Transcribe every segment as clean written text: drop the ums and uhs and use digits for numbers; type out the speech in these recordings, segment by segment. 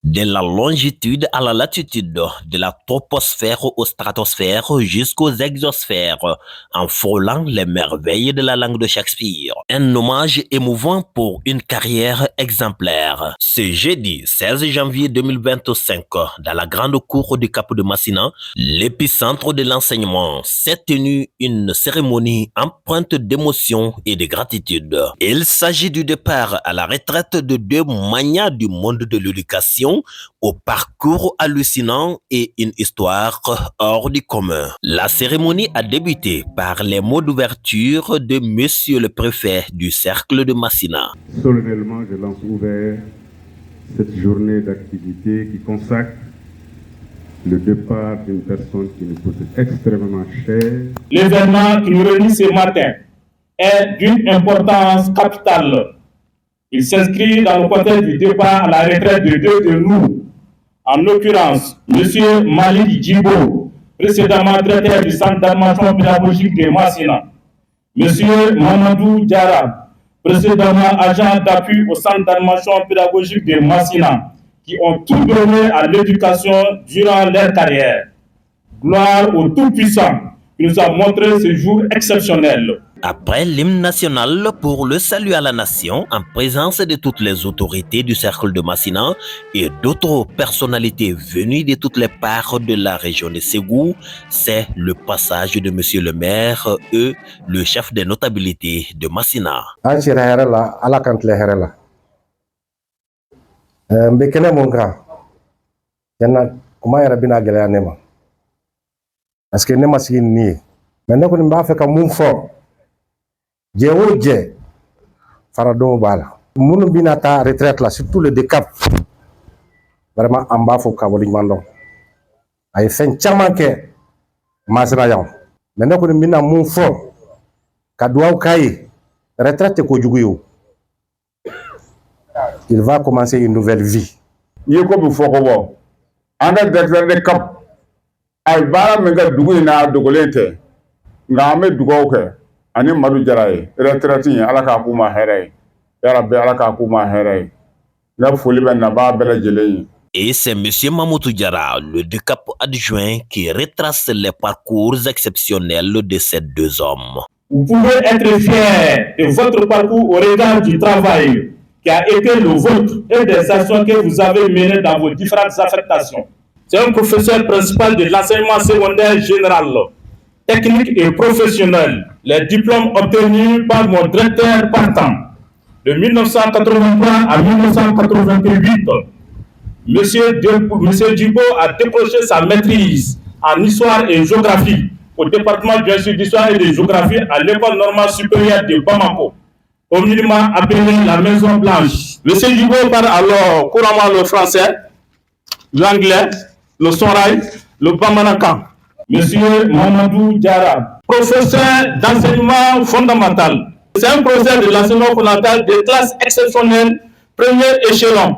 De la longitude à la latitude, de la troposphère aux stratosphères jusqu'aux exosphères, en frôlant les merveilles de la langue de Shakespeare. Un hommage émouvant pour une carrière exemplaire. Ce jeudi 16 janvier 2025, dans la grande cour du Cap de Massina, l'épicentre de l'enseignement, s'est tenue une cérémonie empreinte d'émotion et de gratitude. Il s'agit du départ à la retraite de deux magnats du monde de l'éducation au parcours hallucinant et une histoire hors du commun. La cérémonie a débuté par les mots d'ouverture de Monsieur le préfet du cercle de Massina. Solennellement, je lance ouvert cette journée d'activité qui consacre le départ d'une personne qui nous coûte extrêmement cher. L'événement qui nous réunit ce matin est d'une importance capitale. Il s'inscrit dans le contexte du départ à la retraite de deux de nous, en l'occurrence M. Malik Djibo, précédemment directeur du centre d'animation pédagogique de Massina, M. Mamadou Diarra, précédemment agent d'appui au centre d'animation pédagogique de Massina, qui ont tout donné à l'éducation durant leur carrière. Gloire au Tout-Puissant qui nous a montré ce jour exceptionnel. Après l'hymne national pour le salut à la nation, en présence de toutes les autorités du cercle de Massina et d'autres personnalités venues de toutes les parts de la région de Ségou, c'est le passage de Monsieur le maire et le chef des notabilités de Massina. Parce que ne ma sigi ni mais ne ko ni b'a fɛ ka mun fɔ jɛ o jɛ faradenw b'a la minnu bɛna taa retraite la surtout le DECAP vraiment an b'a fɔ ka waleɲuman dɔn a ye fɛn caman kɛ Massina yan mais ne kɔni bɛna mun fɔ ka dugawu k'a ye retraite tɛ kojugu ye o il va commencer une nouvelle vie. I ye ko bɛ fɔ ko bɔ an ka directeur de CAP ay baara min ka dugu in na dogolen tɛ nka an bɛ dugawu kɛ ani Madu Jara ye retraite in Ala k'a k'u ma hɛrɛ ye yarabi Ala k'a k'u ma hɛrɛ ye n ka foli bɛ nabaa bɛɛ lajɛlen ye. Et c'est M. Mamadou Diarra, le DECAP adjoint, qui retrace les parcours exceptionnels de ces deux hommes. Vous pouvez être fier de votre parcours au regard du travail qui a été le vôtre et des actions que vous avez menées dans vos différentes affectations. C'est un professeur principal de l'enseignement secondaire général, technique et professionnel. Les diplômes obtenus par mon directeur partant de 1983 à 1988. Monsieur Djibo a décroché sa maîtrise en histoire et géographie au département d'histoire et de géographie à l'école normale supérieure de Bamako, communément appelée la Maison Blanche. Monsieur Djibo parle alors couramment le français, l'anglais, le sorail, le bamanakan. Monsieur Mamadou Diarra, professeur d'enseignement fondamental. C'est un professeur de l'enseignement fondamental de classe exceptionnelle, premier échelon.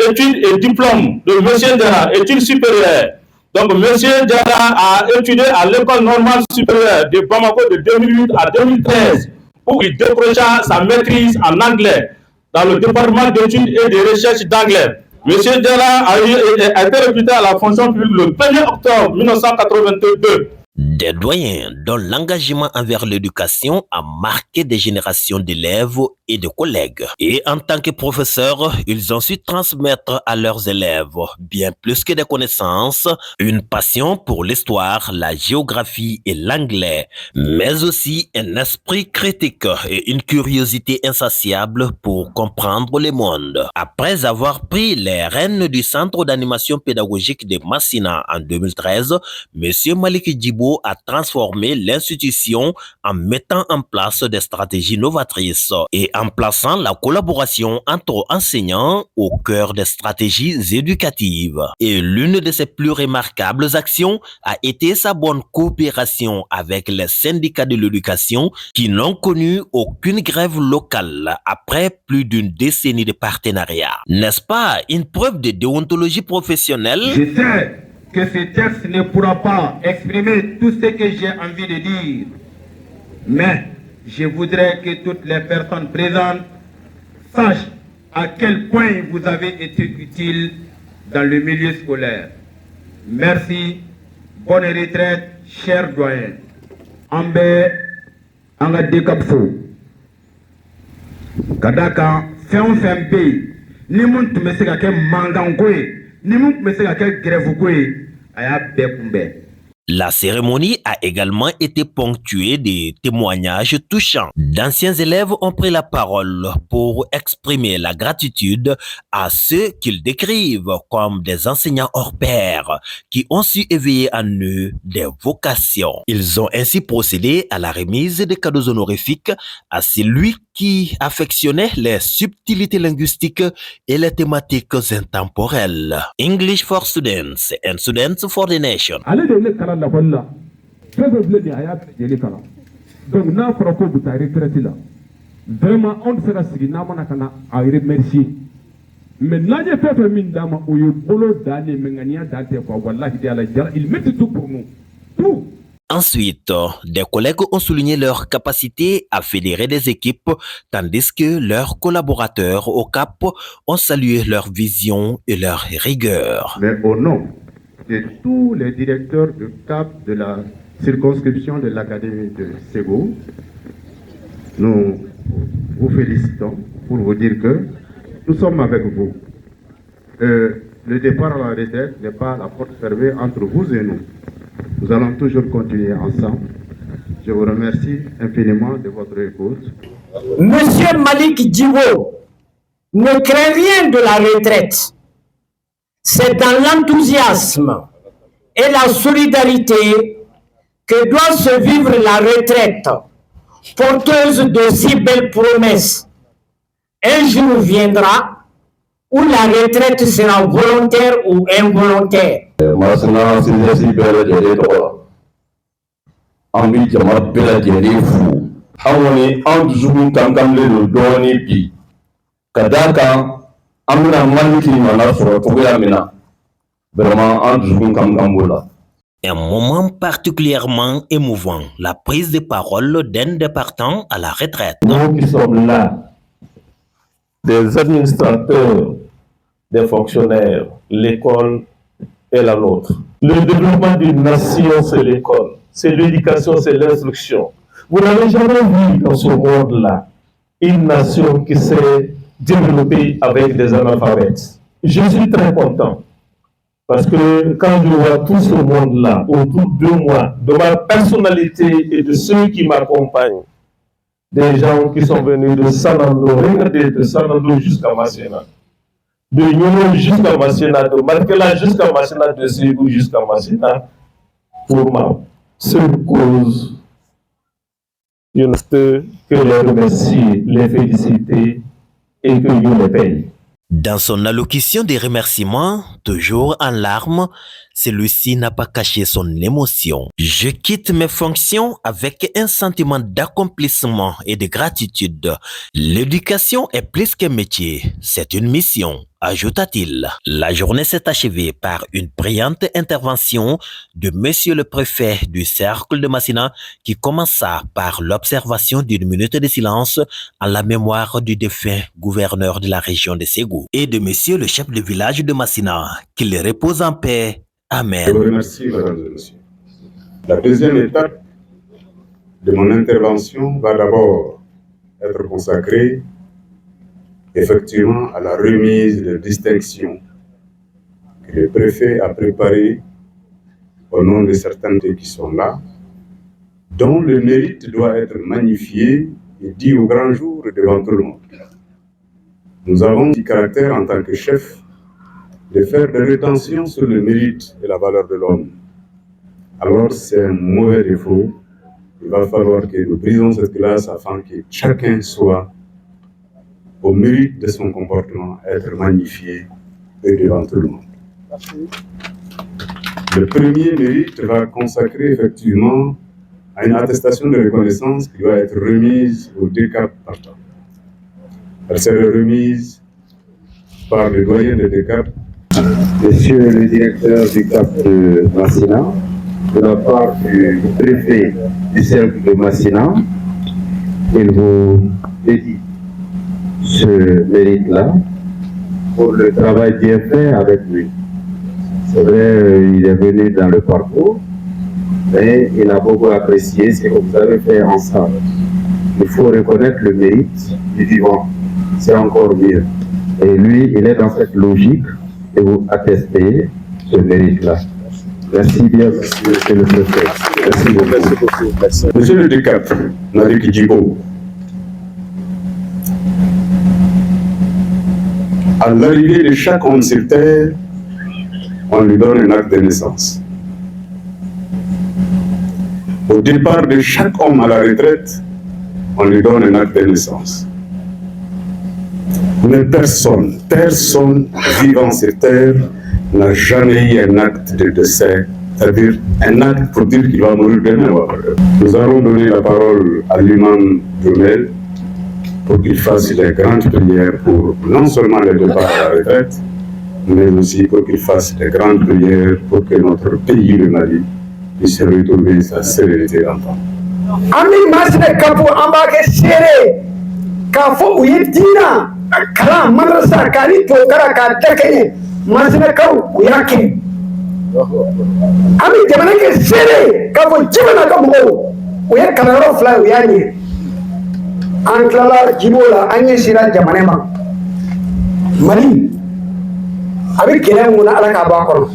Études et diplômes de monsieur Diarra, études supérieures. Donc, monsieur Diarra a étudié à l'école normale supérieure de Bamako de 2008 à 2013, où il décrocha sa maîtrise en anglais dans le département d'études et de recherche d'anglais. Monsieur Diarra a été recruté à la fonction publique le 1er octobre 1982. Des doyens dont l'engagement envers l'éducation a marqué des générations d'élèves et de collègues. Et en tant que professeurs, ils ont su transmettre à leurs élèves, bien plus que des connaissances, une passion pour l'histoire, la géographie et l'anglais, mais aussi un esprit critique et une curiosité insatiable pour comprendre le monde. Après avoir pris les rênes du centre d'animation pédagogique de Massina en 2013, M. Malik Djibo a transformé l'institution en mettant en place des stratégies novatrices et en plaçant la collaboration entre enseignants au cœur des stratégies éducatives. Et l'une de ses plus remarquables actions a été sa bonne coopération avec les syndicats de l'éducation qui n'ont connu aucune grève locale après plus d'une décennie de partenariat. N'est-ce pas une preuve de déontologie professionnelle? Je sais que ce texte ne pourra pas exprimer tout ce que j'ai envie de dire, mais je voudrais que toutes les personnes présentes sachent à quel point vous avez été utiles dans le milieu scolaire. Merci, bonne retraite, chers doyens. Ambe, anga dekapfo. Kadaka, fem pays. Ni moun tu mese ka ke mangan kwe, ni moun tu mese ka ke grève kwe, aya bekumbe. La cérémonie a également été ponctuée de témoignages touchants. D'anciens élèves ont pris la parole pour exprimer la gratitude à ceux qu'ils décrivent comme des enseignants hors pair qui ont su éveiller en eux des vocations. Ils ont ainsi procédé à la remise des cadeaux honorifiques à celui qui affectionnait les subtilités linguistiques et les thématiques intemporelles. English for students and students for the nation. Donc, n'a pas encore vous retraité là. Vraiment, on ne sera signé n'a pas à remercier. Mais n'a pas fait mine d'âme où il bolo d'aller mengania d'aller quoi. Voilà, il met tout pour nous. Tout. Ensuite, des collègues ont souligné leur capacité à fédérer des équipes, tandis que leurs collaborateurs au CAP ont salué leur vision et leur rigueur. Mais au nom de tous les directeurs du CAP de la circonscription de l'Académie de Ségou, nous vous félicitons pour vous dire que nous sommes avec vous. Le départ à la retraite n'est pas la porte fermée entre vous et nous. Nous allons toujours continuer ensemble. Je vous remercie infiniment de votre écoute. Monsieur Malik Djibo ne craint rien de la retraite. C'est dans l'enthousiasme et la solidarité que doit se vivre la retraite, porteuse de si belles promesses. Un jour viendra où la retraite sera volontaire ou involontaire. Masina sinesi bela jere to ambi jama bela jere fu hawoni an zugun kankamle do doni bi kadaka amna manki mana so to ya mina vraiment an zugun kankambola. Un moment particulièrement émouvant, la prise de parole d'un des partants à la retraite. Nous qui sommes là, des administrateurs, des fonctionnaires, l'école est la nôtre. Le développement d'une nation, c'est l'école. C'est l'éducation, c'est l'instruction. Vous n'avez jamais vu dans ce monde-là une nation qui s'est développée avec des analphabètes. Je suis très content parce que quand je vois tout ce monde-là autour de moi, de ma personnalité et de ceux qui m'accompagnent, des gens qui sont venus de Sanando, regardez, de Sanando jusqu'à Masséna, de Nyono jusqu'à Masséna, de Markela jusqu'à Masséna, de Ségou jusqu'à Masséna, pour ma seule cause, je ne peux que les remercier, les féliciter et que Dieu les paye. Dans son allocution de remerciements, toujours en larmes, celui-ci n'a pas caché son émotion. Je quitte mes fonctions avec un sentiment d'accomplissement et de gratitude. L'éducation est plus qu'un métier, c'est une mission, ajouta-t-il. La journée s'est achevée par une brillante intervention de monsieur le préfet du cercle de Masséna qui commença par l'observation d'une minute de silence en la mémoire du défunt gouverneur de la région de Ségou et de monsieur le chef de village de Masséna, qu'il repose en paix. Amen. Je vous remercie, mesdames et messieurs. La deuxième étape de mon intervention va d'abord être consacrée effectivement à la remise de distinction que le préfet a préparée au nom de certains qui sont là, dont le mérite doit être magnifié et dit au grand jour devant tout le monde. Nous avons du caractère en tant que chef de faire des rétentions sur le mérite et la valeur de l'homme. Alors c'est un mauvais défaut. Il va falloir que nous brisions cette glace afin que chacun soit au mérite de son comportement, être magnifié et devant tout le monde. Le premier mérite va consacrer effectivement à une attestation de reconnaissance qui doit être remise aux deux CAP partants. Elle sera remise par le doyen de DECAP. Monsieur le directeur du CAP de Masséna, de la part du préfet du cercle de Masséna, il vous dédie ce mérite-là pour le travail bien fait avec lui. C'est vrai, il est venu dans le parcours, mais il a beaucoup apprécié ce que vous avez fait ensemble. Il faut reconnaître le mérite du vivant, c'est encore mieux. Et lui, il est dans cette logique et vous attestez ce mérite-là. Merci bien, monsieur le préfet. Merci beaucoup. Merci beaucoup. Merci. Monsieur le DCAP, Malik Djibo, à l'arrivée de chaque homme sur terre, on lui donne un acte de naissance. Au départ de chaque homme à la retraite, on lui donne un acte de naissance. Mais personne vivant sur terre n'a jamais eu un acte de décès, c'est-à-dire un acte pour dire qu'il va mourir demain. Nous allons donner la parole à l'imam Jumel pour qu'il fasse les grandes prières pour non seulement les départs à la retraite, mais aussi pour qu'il fasse des grandes prières pour que notre pays, le Mali, puisse retrouver sa sérénité d'antan. Ami masne kapu ambake sere kafo uyedina kala madrasa kali pokara ka tekene masne kau uyake ami jamana ke sere kafo jibana kabu uye kalaro fly uyani antlala jibola anye sira jamane ma mali abi kele muna ala ka ba ko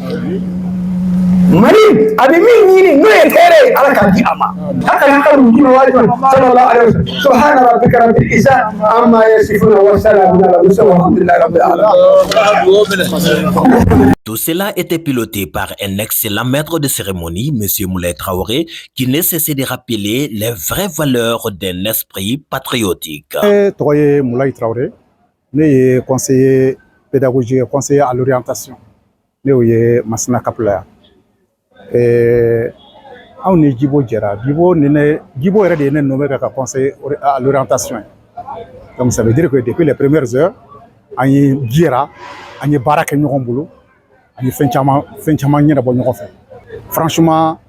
mari abi min yini no e tere ala ka di ama haka na karu jima wali sallallahu alaihi wasallam subhana rabbika rabbil izzati amma yasifuna wa salamun ala mursalin walhamdulillahi rabbil alamin. Tout cela était piloté par un excellent maître de cérémonie, M. Moulay Traoré, qui ne cessait de rappeler les vraies valeurs d'un esprit patriotique. Traoré Moulay Traoré, né conseiller pédagogique, conseiller à l'orientation, né Masna Kapla. On est Djibo Djera. Djibo est nommé comme conseiller à l'orientation. Donc ça veut dire que depuis les premières heures, on est Djera, on est Barak et Nyorombolo, on est Fenchaman Nyerabonyofe. Franchement,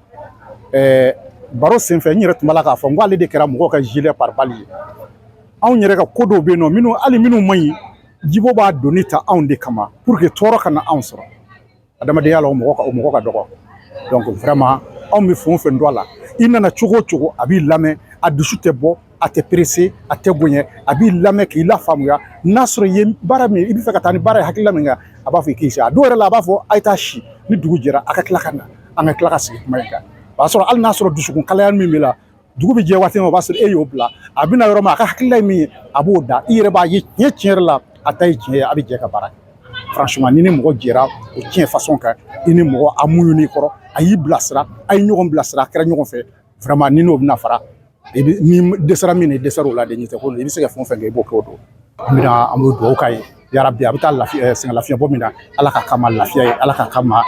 Baro Senfe Nyeretmalaka, on va aller de Keramoka gilet par bali. On y a Kodo Beno, Mino, Ali Mino Mayi, Djibo va donner ta on de Kama pour que Torokana answer. Adama Diallo Moka Doro. Donc vraiment, on me fait un fait là. Il n'en a choco, abi lame, a dessus te bo, a te pressé, a te bonnet, abi lame qui la femme ya, nasre yem barami, il fait qu'à bara hakilamenga, abafi kisha, douer la bafo, aitachi, ni doujera, a kaklakana, a klakasi, maïka. Parce al nasro du sukun kalayan mimila, dugubi jewate mo basir e yobla, abina roma, hakilami, aboda, ireba yi, la, a taï, abi jeka barak. Franchement, ni mo dira o tien façon ka ni mo amuyuni koro ayi blasra ay ñogon blasra kera ñogon fe vraiment ni no na fara e ni desara mine desaro la de ñite ko ni se fon fe ngay bokko do mina amu do kay ya rabbi abita la fi sen la fi bo mina ala ka kama la fi ala ka kama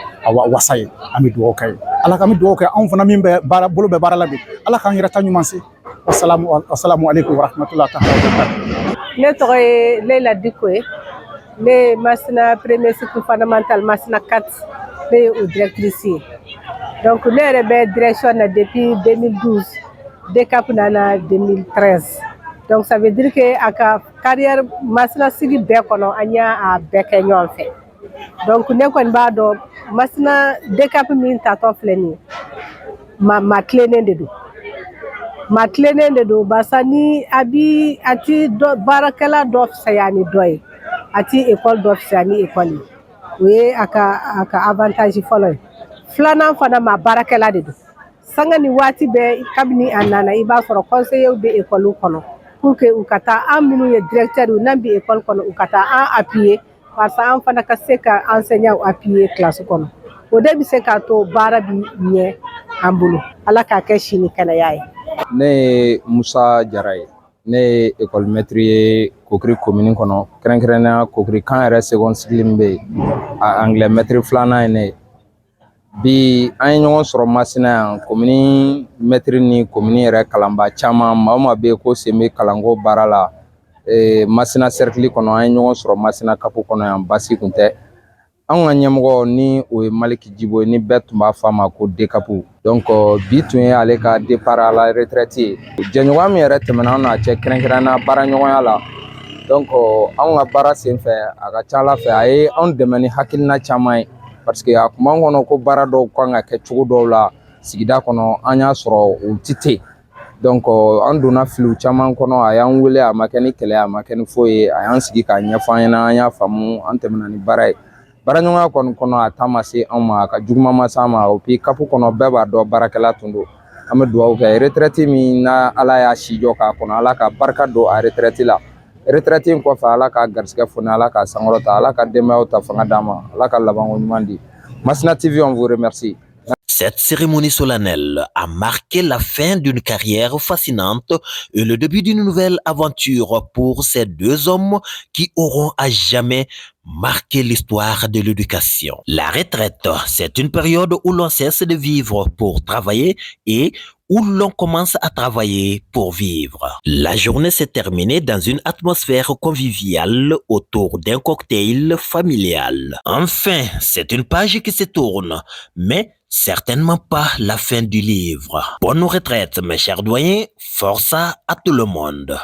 wasay ami do kay ala ka mi do kay on fana min be bara bolo be bara la bi ala ka ngira tañu mansi assalamu alaykum wa rahmatullahi ta'ala wa barakatuh. Le toy Leila Dikoé, les Masna premier cycle fondamental Masna 4 les directrices. Donc les rebelles direction depuis 2012 DCAP nana 2013. Donc ça veut dire que à carrière Masna sigi be kono anya a beke ñol fe. Donc ne ko ba do Masna DCAP min ta to fleni ma clé de do. Ma clé de do basani abi ati do barakala do sayani doy. Ati école d'officier école oui aka avantage follow flana fana ma barakela de sanga ni wati be kabini anana iba soro conseiller de école kono pour que ukata aminu ye directeur ou nambi école kono ukata en appuyer parce que fana ka seka enseignant appuyer classe kono o debi seka to barabi nye ambulu ala ka ke shini kana yayi ne Musa Jaraye ne école maître Kokri commune kono krenkrena Kokri kan yɛrɛ seconde cycle be a anglais maître flana ne bi an ɲɔgɔn sɔrɔ Masina yan commune maître ni commune yɛrɛ kalanba caman maa be ko sembe kalango baara la Masina cercle kɔnɔ an ɲɔgɔn sɔrɔ Masina kapu kɔnɔ yan basi kun tɛ an ka ɲɛmɔgɔ ni o ye Maliki Djibo ni bɛɛ tun b'a fɔ a ma ko DCAP. Donc bi tun ye ale ka départ à la retraite ye jɛɲɔgɔn min yɛrɛ tɛmɛna an n'a cɛ kɛrɛnkɛrɛnna baara ɲɔgɔnya la donc anw ka baara senfɛ a ka ca Ala fɛ a ye anw dɛmɛ ni hakilina caman ye parce que a kuma kɔnɔ ko baara dɔw kan ka kɛ cogo dɔw la sigida kɔnɔ an y'a sɔrɔ o tɛ ten donc an donna filiw caman kɔnɔ a y'an wele a ma kɛ ni kɛlɛ a ma kɛ ni foyi ye a y'an sigi k'a ɲɛfɔ an ɲɛna an y'a faamu an tɛmɛna ni baara ye baaraɲɔgɔnya kɔni kɔnɔ a ta ma se anw ma a ka juguman ma se an ma et puis CAP kɔnɔ bɛɛ b'a dɔn baarakɛla tun don an bɛ dugawu kɛ retraite min na Ala y'a si jɔ k'a kɔnɔ Ala ka barika don a retraite la retraite in kɔfɛ Ala ka garisɛgɛ foni Ala ka sankɔrɔta Ala ka denbayaw ta fanga d'a ma Ala ka labanko ɲuman di Masina TV on vous remercie. Cette cérémonie solennelle a marqué la fin d'une carrière fascinante et le début d'une nouvelle aventure pour ces deux hommes qui auront à jamais marqué l'histoire de l'éducation. La retraite, c'est une période où l'on cesse de vivre pour travailler et où l'on commence à travailler pour vivre. La journée s'est terminée dans une atmosphère conviviale autour d'un cocktail familial. Enfin, c'est une page qui se tourne, mais certainement pas la fin du livre. Bonne retraite, mes chers doyens, force à tout le monde.